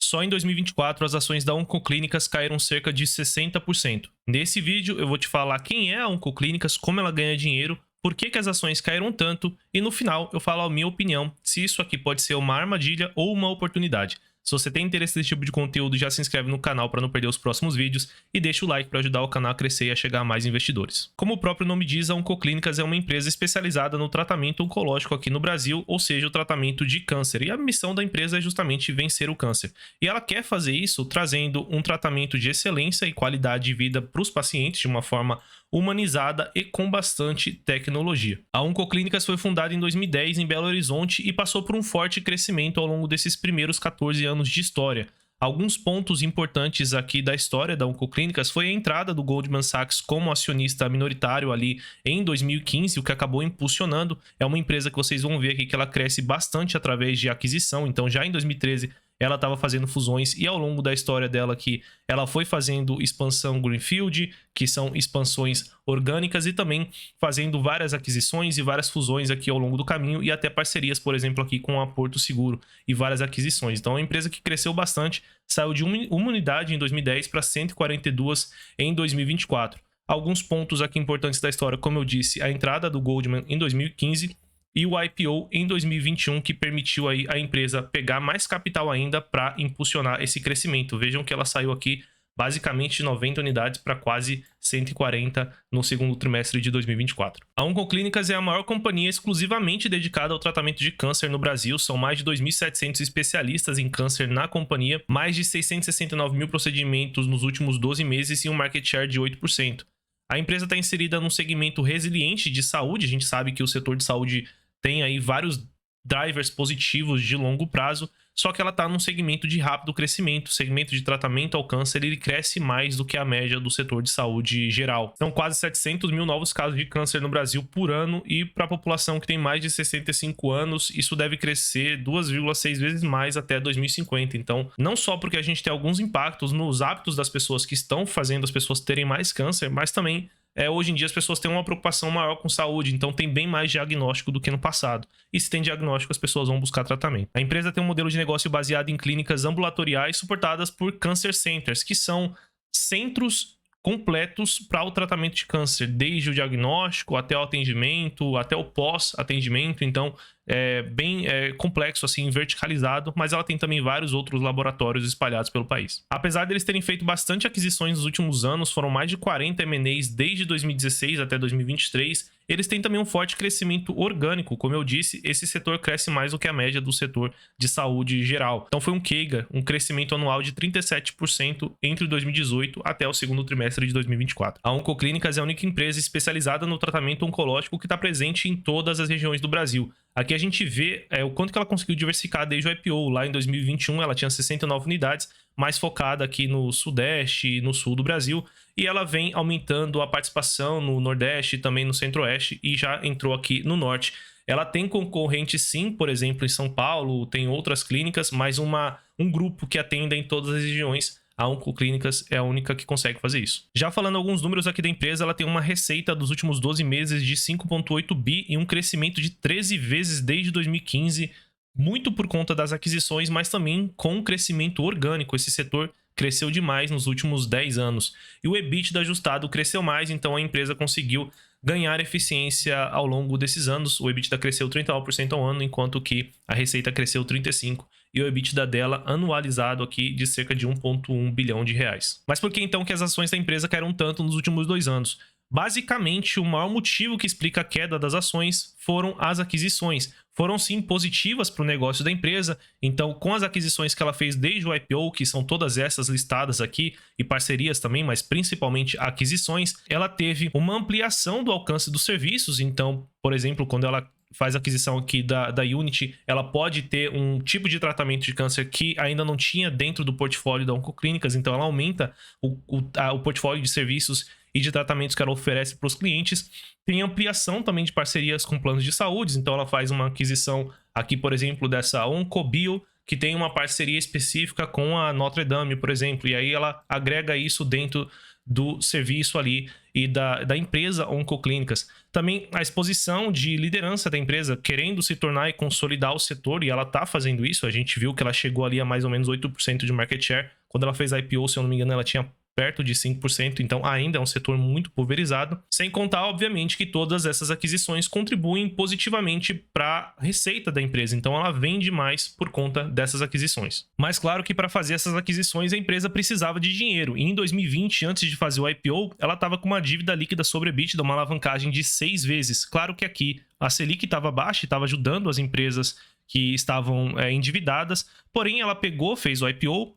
Só em 2024 as ações da Oncoclínicas caíram cerca de 60%. Nesse vídeo eu vou te falar quem é a Oncoclínicas, como ela ganha dinheiro, por que as ações caíram tanto e no final eu falo a minha opinião se isso aqui pode ser uma armadilha ou uma oportunidade. Se você tem interesse nesse tipo de conteúdo, já se inscreve no canal para não perder os próximos vídeos e deixa o like para ajudar o canal a crescer e a chegar a mais investidores. Como o próprio nome diz, a Oncoclínicas é uma empresa especializada no tratamento oncológico aqui no Brasil, ou seja, o tratamento de câncer. E a missão da empresa é justamente vencer o câncer. E ela quer fazer isso trazendo um tratamento de excelência e qualidade de vida para os pacientes de uma forma humanizada e com bastante tecnologia. A Oncoclínicas foi fundada em 2010 em Belo Horizonte e passou por um forte crescimento ao longo desses primeiros 14 anos de história. Alguns pontos importantes aqui da história da Oncoclínicas foi a entrada do Goldman Sachs como acionista minoritário ali em 2015, o que acabou impulsionando. É uma empresa que vocês vão ver aqui que ela cresce bastante através de aquisição, então já em 2013 ela estava fazendo fusões e ao longo da história dela aqui, ela foi fazendo expansão Greenfield, que são expansões orgânicas, e também fazendo várias aquisições e várias fusões aqui ao longo do caminho e até parcerias, por exemplo, aqui com a Porto Seguro e várias aquisições. Então é uma empresa que cresceu bastante, saiu de uma unidade em 2010 para 142 em 2024. Alguns pontos aqui importantes da história, como eu disse, a entrada do Goldman em 2015, e o IPO em 2021, que permitiu aí a empresa pegar mais capital ainda para impulsionar esse crescimento. Vejam que ela saiu aqui basicamente de 90 unidades para quase 140 no segundo trimestre de 2024. A Oncoclínicas é a maior companhia exclusivamente dedicada ao tratamento de câncer no Brasil. São mais de 2.700 especialistas em câncer na companhia, mais de 669 mil procedimentos nos últimos 12 meses e um market share de 8%. A empresa está inserida num segmento resiliente de saúde. A gente sabe que o setor de saúde tem aí vários drivers positivos de longo prazo, só que ela está num segmento de rápido crescimento. O segmento de tratamento ao câncer ele cresce mais do que a média do setor de saúde geral. São quase 700 mil novos casos de câncer no Brasil por ano, e para a população que tem mais de 65 anos, isso deve crescer 2,6 vezes mais até 2050. Então, não só porque a gente tem alguns impactos nos hábitos das pessoas que estão fazendo as pessoas terem mais câncer, mas também hoje em dia as pessoas têm uma preocupação maior com saúde, então tem bem mais diagnóstico do que no passado. E se tem diagnóstico, as pessoas vão buscar tratamento. A empresa tem um modelo de negócio baseado em clínicas ambulatoriais suportadas por Cancer Centers, que são centros completos para o tratamento de câncer, desde o diagnóstico até o atendimento, até o pós-atendimento. Então é bem complexo, assim, verticalizado, mas ela tem também vários outros laboratórios espalhados pelo país. Apesar deles terem feito bastante aquisições nos últimos anos, foram mais de 40 M&As desde 2016 até 2023, eles têm também um forte crescimento orgânico. Como eu disse, esse setor cresce mais do que a média do setor de saúde geral. Então foi um CAGR, um crescimento anual de 37% entre 2018 até o segundo trimestre de 2024. A Oncoclínicas é a única empresa especializada no tratamento oncológico que está presente em todas as regiões do Brasil. Aqui a gente vê o quanto que ela conseguiu diversificar desde o IPO. Lá em 2021 ela tinha 69 unidades, mais focada aqui no Sudeste e no Sul do Brasil. E ela vem aumentando a participação no Nordeste e também no Centro-Oeste, e já entrou aqui no Norte. Ela tem concorrente sim, por exemplo, em São Paulo, tem outras clínicas, mas um grupo que atenda em todas as regiões. A Oncoclínicas é a única que consegue fazer isso. Já falando alguns números aqui da empresa, ela tem uma receita dos últimos 12 meses de 5,8 bi e um crescimento de 13 vezes desde 2015, muito por conta das aquisições, mas também com um crescimento orgânico. Esse setor cresceu demais nos últimos 10 anos. E o EBITDA ajustado cresceu mais, então a empresa conseguiu ganhar eficiência ao longo desses anos. O EBITDA cresceu 39% ao ano, enquanto que a receita cresceu 35%. E o EBITDA dela anualizado aqui de cerca de 1,1 bilhão de reais. Mas por que então que as ações da empresa caíram tanto nos últimos 2 anos? Basicamente, o maior motivo que explica a queda das ações foram as aquisições. Foram sim positivas para o negócio da empresa, então com as aquisições que ela fez desde o IPO, que são todas essas listadas aqui, e parcerias também, mas principalmente aquisições, ela teve uma ampliação do alcance dos serviços. Então, por exemplo, quando ela faz a aquisição aqui da Unity, ela pode ter um tipo de tratamento de câncer que ainda não tinha dentro do portfólio da Oncoclínicas, então ela aumenta o portfólio de serviços e de tratamentos que ela oferece para os clientes. Tem ampliação também de parcerias com planos de saúde, então ela faz uma aquisição aqui, por exemplo, dessa Oncobio, que tem uma parceria específica com a Notre Dame, por exemplo, e aí ela agrega isso dentro do serviço ali e da empresa Oncoclínicas. Também a exposição de liderança da empresa, querendo se tornar e consolidar o setor, e ela está fazendo isso. A gente viu que ela chegou ali a mais ou menos 8% de market share. Quando ela fez a IPO, se eu não me engano, ela tinha perto de 5%, então ainda é um setor muito pulverizado. Sem contar, obviamente, que todas essas aquisições contribuem positivamente para a receita da empresa, então ela vende mais por conta dessas aquisições. Mas claro que para fazer essas aquisições a empresa precisava de dinheiro, e em 2020, antes de fazer o IPO, ela estava com uma dívida líquida sobre EBITDA, uma alavancagem de 6 vezes. Claro que aqui a Selic estava baixa e estava ajudando as empresas que estavam endividadas, porém ela fez o IPO,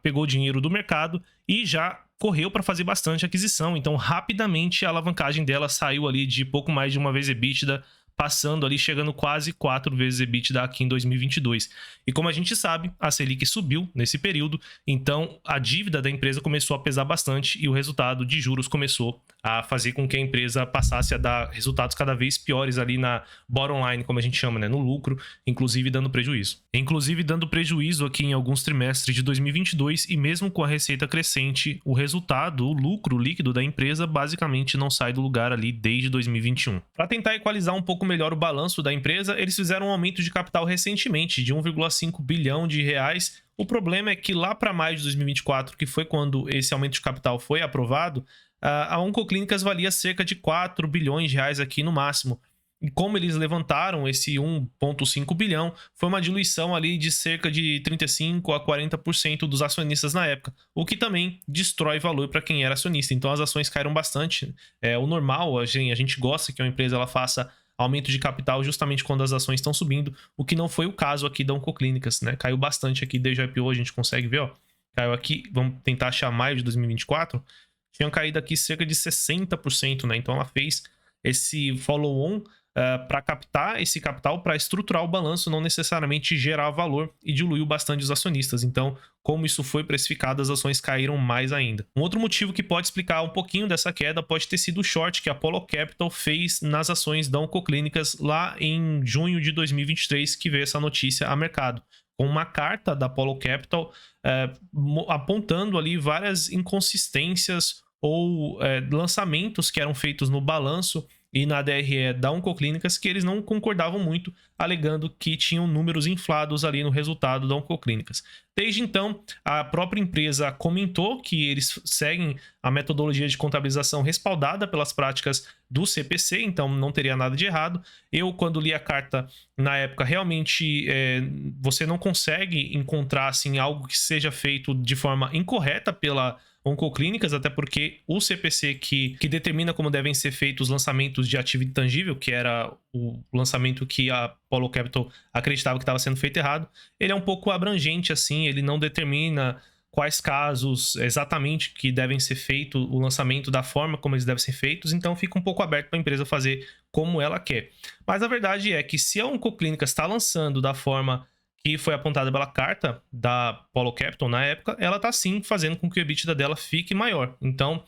pegou o dinheiro do mercado e já correu para fazer bastante aquisição, então rapidamente a alavancagem dela saiu ali de pouco mais de uma vez EBITDA, passando ali, chegando quase 4 vezes EBITDA aqui em 2022. E como a gente sabe, a Selic subiu nesse período, então a dívida da empresa começou a pesar bastante e o resultado de juros começou a fazer com que a empresa passasse a dar resultados cada vez piores ali na bottom line, como a gente chama, né, no lucro, inclusive dando prejuízo. Inclusive dando prejuízo aqui em alguns trimestres de 2022 e mesmo com a receita crescente, o resultado, o lucro líquido da empresa basicamente não sai do lugar ali desde 2021. Para tentar equalizar um pouco melhor o balanço da empresa, eles fizeram um aumento de capital recentemente de 1,5 bilhão de reais. O problema é que lá para maio de 2024, que foi quando esse aumento de capital foi aprovado, a Oncoclínicas valia cerca de 4 bilhões de reais aqui no máximo. E como eles levantaram esse 1,5 bilhão, foi uma diluição ali de cerca de 35% a 40% dos acionistas na época, o que também destrói valor para quem era acionista. Então as ações caíram bastante. O normal, a gente gosta que uma empresa ela faça aumento de capital justamente quando as ações estão subindo, o que não foi o caso aqui da Oncoclínicas, né? Caiu bastante aqui desde o IPO, a gente consegue ver, ó. Caiu aqui, vamos tentar achar maio de 2024, tinham caído aqui cerca de 60%, né? Então ela fez esse follow-on para captar esse capital, para estruturar o balanço, não necessariamente gerar valor, e diluiu bastante os acionistas. Então, como isso foi precificado, as ações caíram mais ainda. Um outro motivo que pode explicar um pouquinho dessa queda pode ter sido o short que a Apollo Capital fez nas ações da Oncoclínicas lá em junho de 2023, que veio essa notícia a mercado, com uma carta da Apollo Capital apontando ali várias inconsistências ou lançamentos que eram feitos no balanço e na DRE da Oncoclínicas que eles não concordavam muito, alegando que tinham números inflados ali no resultado da Oncoclínicas. Desde então, a própria empresa comentou que eles seguem a metodologia de contabilização respaldada pelas práticas do CPC, então não teria nada de errado. Eu, quando li a carta na época, realmente você não consegue encontrar assim, algo que seja feito de forma incorreta pela Oncoclínicas, até porque o CPC que determina como devem ser feitos os lançamentos de ativo intangível, que era o lançamento que a Apollo Capital acreditava que estava sendo feito errado, ele é um pouco abrangente assim, ele não determina quais casos exatamente que devem ser feito o lançamento da forma como eles devem ser feitos, então fica um pouco aberto para a empresa fazer como ela quer. Mas a verdade é que se a Oncoclínicas está lançando da forma que foi apontada pela carta da Apollo Capital na época, ela está sim fazendo com que o EBITDA dela fique maior. Então,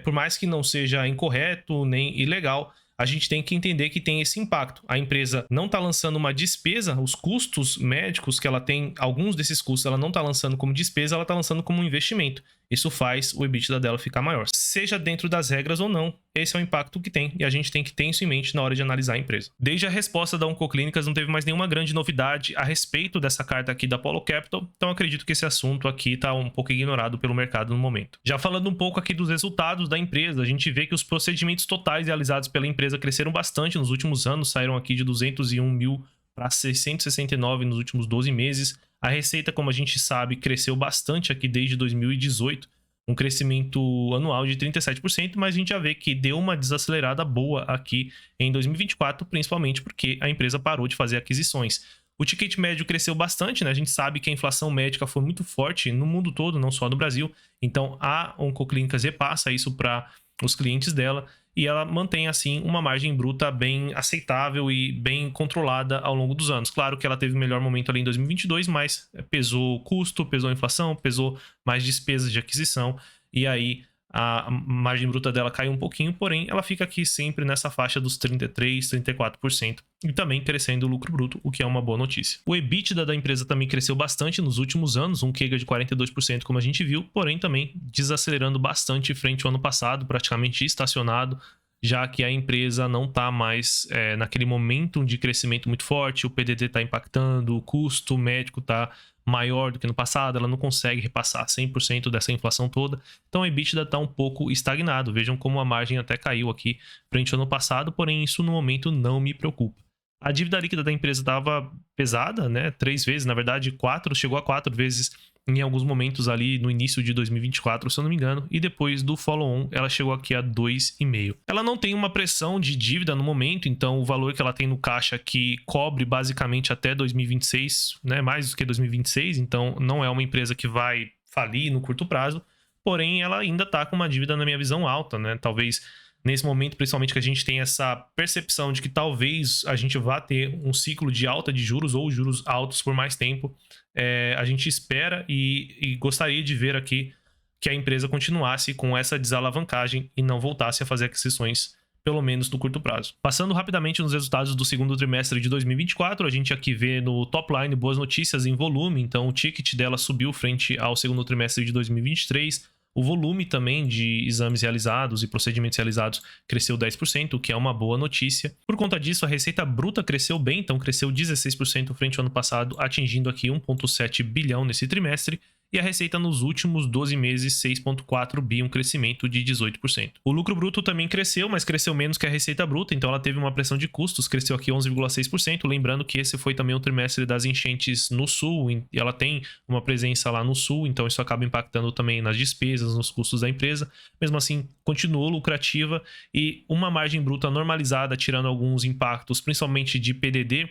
por mais que não seja incorreto nem ilegal, a gente tem que entender que tem esse impacto. A empresa não está lançando uma despesa, os custos médicos que ela tem, alguns desses custos ela não está lançando como despesa, ela está lançando como um investimento. Isso faz o EBITDA dela ficar maior. Seja dentro das regras ou não, esse é o impacto que tem e a gente tem que ter isso em mente na hora de analisar a empresa. Desde a resposta da Oncoclínicas não teve mais nenhuma grande novidade a respeito dessa carta aqui da Apollo Capital, então acredito que esse assunto aqui está um pouco ignorado pelo mercado no momento. Já falando um pouco aqui dos resultados da empresa, a gente vê que os procedimentos totais realizados pela empresa cresceram bastante nos últimos anos, saíram aqui de 201 mil para 669 nos últimos 12 meses. A receita, como a gente sabe, cresceu bastante aqui desde 2018, um crescimento anual de 37%, mas a gente já vê que deu uma desacelerada boa aqui em 2024, principalmente porque a empresa parou de fazer aquisições. O ticket médio cresceu bastante, né? A gente sabe que a inflação médica foi muito forte no mundo todo, não só no Brasil, então a Oncoclínicas repassa isso para os clientes dela, e ela mantém, assim, uma margem bruta bem aceitável e bem controlada ao longo dos anos. Claro que ela teve o melhor momento ali em 2022, mas pesou custo, pesou inflação, pesou mais despesas de aquisição, e aí a margem bruta dela caiu um pouquinho, porém ela fica aqui sempre nessa faixa dos 33%, 34%, e também crescendo o lucro bruto, o que é uma boa notícia. O EBITDA da empresa também cresceu bastante nos últimos anos, um CAGR de 42%, como a gente viu, porém também desacelerando bastante frente ao ano passado, praticamente estacionado, já que a empresa não está mais naquele momento de crescimento muito forte, o PDD está impactando, o custo médico está maior do que no passado, ela não consegue repassar 100% dessa inflação toda, então a EBITDA está um pouco estagnado. Vejam como a margem até caiu aqui frente ao ano passado, porém isso no momento não me preocupa. A dívida líquida da empresa estava pesada, né? 3 vezes, na verdade 4, chegou a 4 vezes em alguns momentos ali no início de 2024, se eu não me engano, e depois do follow-on ela chegou aqui a 2,5. Ela não tem uma pressão de dívida no momento, então o valor que ela tem no caixa aqui cobre basicamente até 2026, né, mais do que 2026, então não é uma empresa que vai falir no curto prazo, porém ela ainda está com uma dívida, na minha visão, alta, né? Talvez nesse momento, principalmente, que a gente tem essa percepção de que talvez a gente vá ter um ciclo de alta de juros ou juros altos por mais tempo, a gente espera e gostaria de ver aqui que a empresa continuasse com essa desalavancagem e não voltasse a fazer aquisições, pelo menos no curto prazo. Passando rapidamente nos resultados do segundo trimestre de 2024, a gente aqui vê no top line boas notícias em volume, então o ticket dela subiu frente ao segundo trimestre de 2023, o volume também de exames realizados e procedimentos realizados cresceu 10%, o que é uma boa notícia. Por conta disso, a receita bruta cresceu bem, então cresceu 16% frente ao ano passado, atingindo aqui 1,7 bilhão nesse trimestre. E a receita nos últimos 12 meses, 6,4 bi, um crescimento de 18%. O lucro bruto também cresceu, mas cresceu menos que a receita bruta, então ela teve uma pressão de custos, cresceu aqui 11,6%, lembrando que esse foi também o trimestre das enchentes no sul, e ela tem uma presença lá no sul, então isso acaba impactando também nas despesas, nos custos da empresa. Mesmo assim, continuou lucrativa e uma margem bruta normalizada, tirando alguns impactos, principalmente de PDD,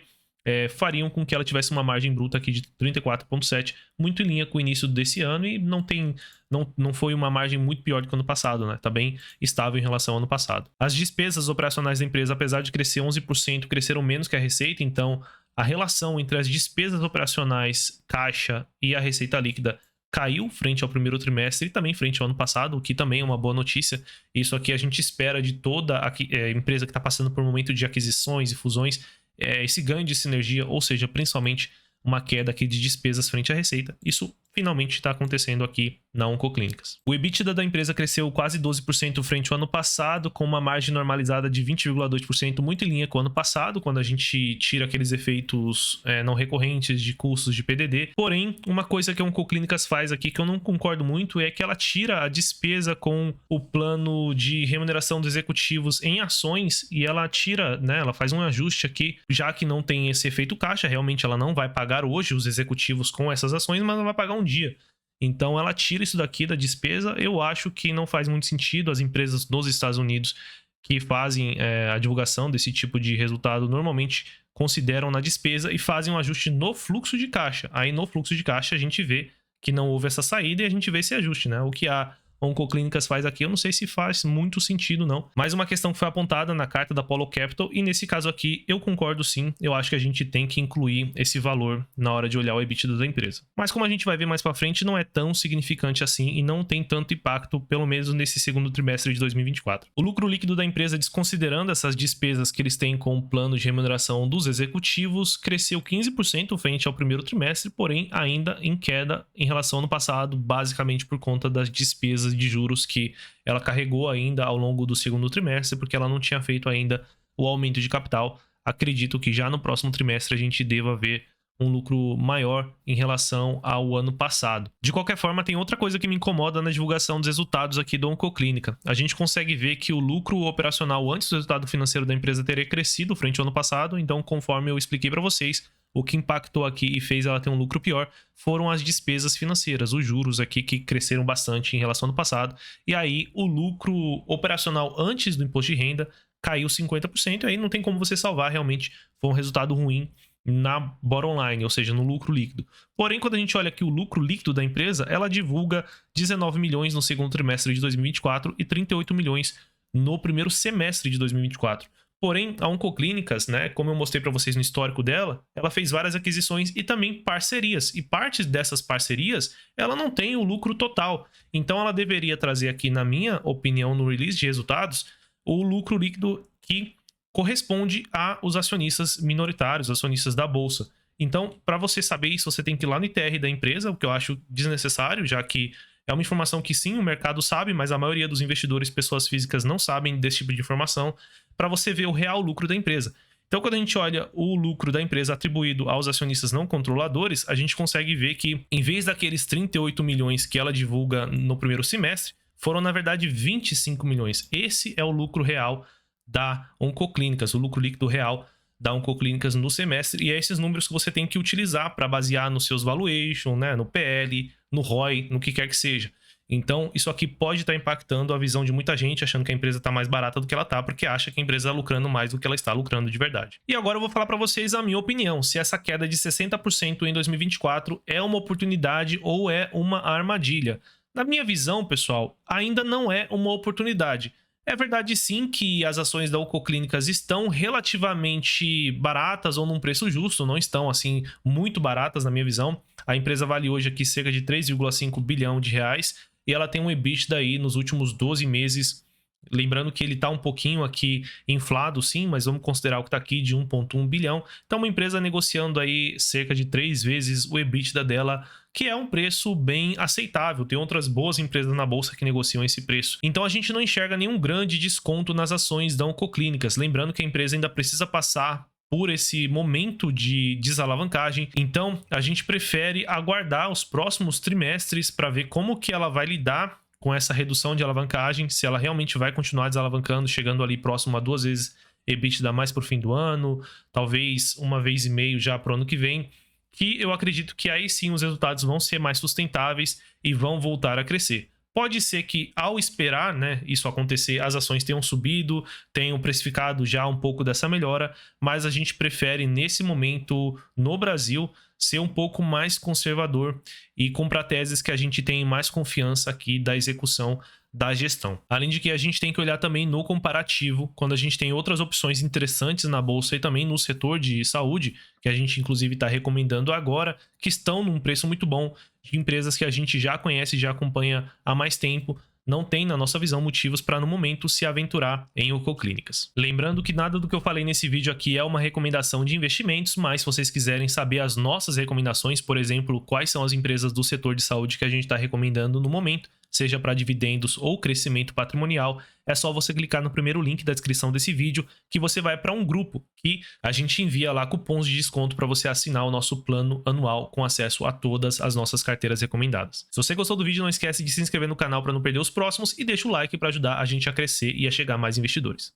fariam com que ela tivesse uma margem bruta aqui de 34,7%, muito em linha com o início desse ano, e não foi uma margem muito pior do que o ano passado, né? Tá bem estável em relação ao ano passado. As despesas operacionais da empresa, apesar de crescer 11%, cresceram menos que a receita, então a relação entre as despesas operacionais, caixa e a receita líquida caiu frente ao primeiro trimestre e também frente ao ano passado, o que também é uma boa notícia. Isso aqui a gente espera de toda a empresa que está passando por um momento de aquisições e fusões, esse ganho de sinergia, ou seja, principalmente uma queda aqui de despesas frente à receita. Isso finalmente está acontecendo aqui na Oncoclínicas. O EBITDA da empresa cresceu quase 12% frente ao ano passado, com uma margem normalizada de 20,2%, muito em linha com o ano passado, quando a gente tira aqueles efeitos não recorrentes de custos de PDD. Porém, uma coisa que a Oncoclínicas faz aqui que eu não concordo muito é que ela tira a despesa com o plano de remuneração dos executivos em ações e ela tira, né, ela faz um ajuste aqui, já que não tem esse efeito caixa, realmente ela não vai pagar hoje os executivos com essas ações, mas ela vai pagar um dia. Então ela tira isso daqui da despesa. Eu acho que não faz muito sentido. As empresas nos Estados Unidos que fazem a divulgação desse tipo de resultado normalmente consideram na despesa e fazem um ajuste no fluxo de caixa. Aí no fluxo de caixa a gente vê que não houve essa saída e a gente vê esse ajuste, né? O que a Oncoclínicas faz aqui, eu não sei se faz muito sentido, não. Mais uma questão que foi apontada na carta da Apollo Capital, e nesse caso aqui eu concordo sim. Eu acho que a gente tem que incluir esse valor na hora de olhar o EBITDA da empresa. Mas como a gente vai ver mais para frente, não é tão significante assim e não tem tanto impacto, pelo menos nesse segundo trimestre de 2024. O lucro líquido da empresa, desconsiderando essas despesas que eles têm com o plano de remuneração dos executivos, cresceu 15% frente ao primeiro trimestre, porém ainda em queda em relação ao ano passado, basicamente por conta das despesas de juros que ela carregou ainda ao longo do segundo trimestre, porque ela não tinha feito ainda o aumento de capital. Acredito que já no próximo trimestre a gente deva ver um lucro maior em relação ao ano passado. De qualquer forma, tem outra coisa que me incomoda na divulgação dos resultados aqui do Oncoclínica. A gente consegue ver que o lucro operacional antes do resultado financeiro da empresa teria crescido frente ao ano passado, então conforme eu expliquei para vocês, o que impactou aqui e fez ela ter um lucro pior foram as despesas financeiras, os juros aqui que cresceram bastante em relação ao ano passado. E aí o lucro operacional antes do imposto de renda caiu 50%, e aí não tem como você salvar, realmente foi um resultado ruim na bottom line, ou seja, no lucro líquido. Porém, quando a gente olha aqui o lucro líquido da empresa, ela divulga 19 milhões no segundo trimestre de 2024 e 38 milhões no primeiro semestre de 2024. Porém, a Oncoclínicas, né, como eu mostrei para vocês no histórico dela, ela fez várias aquisições e também parcerias. E parte dessas parcerias, ela não tem o lucro total. Então, ela deveria trazer aqui, na minha opinião, no release de resultados, o lucro líquido que corresponde aos acionistas minoritários, acionistas da bolsa. Então, para você saber isso, você tem que ir lá no ITR da empresa, o que eu acho desnecessário, já que é uma informação que sim, o mercado sabe, mas a maioria dos investidores, pessoas físicas, não sabem desse tipo de informação, para você ver o real lucro da empresa. Então, quando a gente olha o lucro da empresa atribuído aos acionistas não controladores, a gente consegue ver que, em vez daqueles 38 milhões que ela divulga no primeiro semestre, foram, na verdade, 25 milhões. Esse é o lucro real da Oncoclínicas, o lucro líquido real da Oncoclínicas no semestre, e é esses números que você tem que utilizar para basear nos seus valuation, né, no PL, no ROI, no que quer que seja. Então, isso aqui pode estar impactando a visão de muita gente, achando que a empresa está mais barata do que ela está, porque acha que a empresa está lucrando mais do que ela está lucrando de verdade. E agora eu vou falar para vocês a minha opinião, se essa queda de 60% em 2024 é uma oportunidade ou é uma armadilha. Na minha visão, pessoal, ainda não é uma oportunidade. É verdade sim que as ações da Oncoclínicas estão relativamente baratas ou num preço justo, não estão assim muito baratas na minha visão. A empresa vale hoje aqui cerca de 3,5 bilhão de reais e ela tem um EBITDA aí nos últimos 12 meses. Lembrando que ele está um pouquinho aqui inflado, sim, mas vamos considerar o que está aqui de 1,1 bilhão. Então, uma empresa negociando aí cerca de 3 vezes o EBITDA dela, que é um preço bem aceitável. Tem outras boas empresas na bolsa que negociam esse preço. Então, a gente não enxerga nenhum grande desconto nas ações da Oncoclínicas. Lembrando que a empresa ainda precisa passar por esse momento de desalavancagem. Então, a gente prefere aguardar os próximos trimestres para ver como que ela vai lidar com essa redução de alavancagem, se ela realmente vai continuar desalavancando, chegando ali próximo a 2 vezes EBITDA mais por fim do ano, talvez 1,5 vezes já para o ano que vem, que eu acredito que aí sim os resultados vão ser mais sustentáveis e vão voltar a crescer. Pode ser que ao esperar, né, isso acontecer, as ações tenham subido, tenham precificado já um pouco dessa melhora, mas a gente prefere nesse momento no Brasil ser um pouco mais conservador e comprar teses que a gente tem mais confiança aqui da execução da gestão. Além de que a gente tem que olhar também no comparativo, quando a gente tem outras opções interessantes na bolsa e também no setor de saúde, que a gente inclusive está recomendando agora, que estão num preço muito bom, de empresas que a gente já conhece e já acompanha há mais tempo, não tem, na nossa visão, motivos para, no momento, se aventurar em Oncoclínicas. Lembrando que nada do que eu falei nesse vídeo aqui é uma recomendação de investimentos, mas se vocês quiserem saber as nossas recomendações, por exemplo, quais são as empresas do setor de saúde que a gente está recomendando no momento, seja para dividendos ou crescimento patrimonial, é só você clicar no primeiro link da descrição desse vídeo que você vai para um grupo que a gente envia lá cupons de desconto para você assinar o nosso plano anual com acesso a todas as nossas carteiras recomendadas. Se você gostou do vídeo, não esquece de se inscrever no canal para não perder os próximos e deixa o like para ajudar a gente a crescer e a chegar a mais investidores.